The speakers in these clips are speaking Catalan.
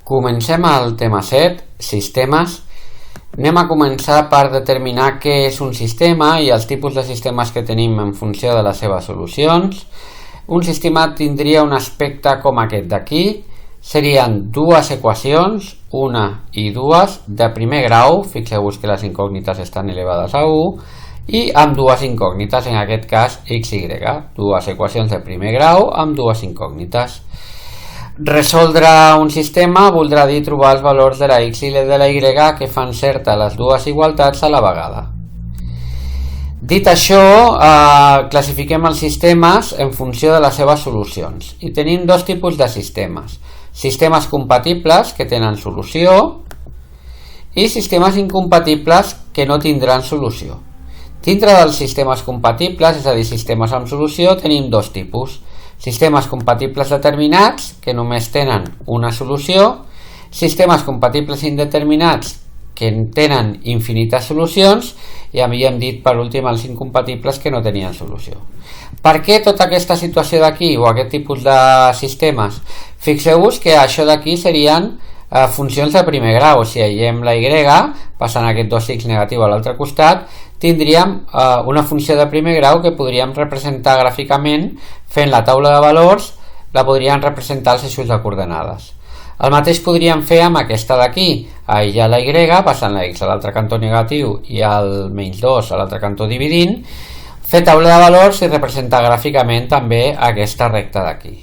Comencem al tema 7, sistemes. Anem a començar per determinar què és un sistema i els tipus de sistemes que tenim en funció de les seves solucions. Un sistema tindria un aspecte com aquest d'aquí. Serien dues equacions, una i dues, de primer grau, fixeu-vos que les incògnites estan elevades a 1, i amb dues incògnites, en aquest cas x i y, dues equacions de primer grau amb dues incògnites. Resoldre un sistema voldrà dir trobar els valors de la x i de la y que fan certa les dues igualtats a la vegada. Dit això, classifiquem els sistemes en funció de les seves solucions i tenim dos tipus de sistemes: sistemes compatibles que tenen solució i sistemes incompatibles que no tindran solució. Dintre dels sistemes compatibles, és a dir, sistemes amb solució, tenim dos tipus: sistemes compatibles determinats, que només tenen una solució, sistemes compatibles indeterminats, que tenen infinites solucions, i havíem dit per últim els incompatibles que no tenien solució. Per què tota aquesta situació d'aquí, o aquest tipus de sistemes? Fixeu-vos que això d'aquí serien funcions de primer grau. Si aïllem la y, passant aquest 2x negatiu a l'altre costat, tindríem una funció de primer grau que podríem representar gràficament fent la taula de valors, la podríem representar als eixos de coordenades. El mateix podríem fer amb aquesta d'aquí, aïllar la y, passant la x a l'altre cantó negatiu i el menys 2 a l'altre cantó dividint, fer taula de valors i representar gràficament també aquesta recta d'aquí.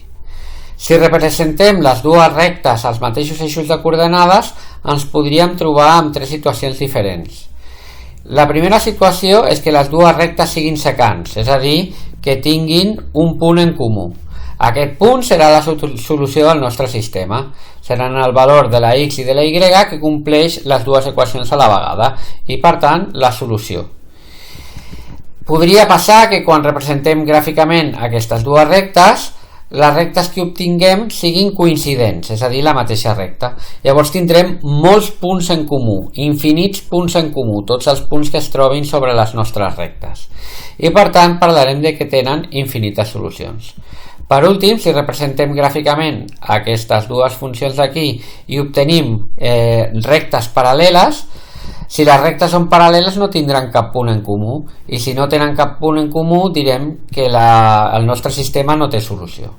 Si representem les dues rectes als mateixos eixos de coordenades, ens podríem trobar amb tres situacions diferents. La primera situació és que les dues rectes siguin secants, és a dir, que tinguin un punt en comú. Aquest punt serà la solució del nostre sistema. Seran el valor de la x i de la y que compleix les dues equacions a la vegada i, per tant, la solució. Podria passar que quan representem gràficament aquestes dues rectes, les rectes que obtinguem siguin coincidents, és a dir, la mateixa recta. Llavors tindrem molts punts en comú, infinits punts en comú, tots els punts que es trobin sobre les nostres rectes. I per tant parlarem de que tenen infinites solucions. Per últim, si representem gràficament aquestes dues funcions d'aquí i obtenim rectes paral·leles, si les rectes són paral·leles no tindran cap punt en comú, i si no tenen cap punt en comú direm que el nostre sistema no té solució.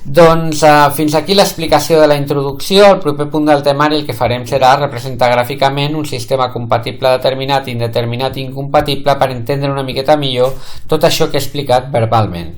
Doncs fins aquí l'explicació de la introducció. El proper punt del temari el que farem serà representar gràficament un sistema compatible determinat, indeterminat i incompatible per entendre una miqueta millor tot això que he explicat verbalment.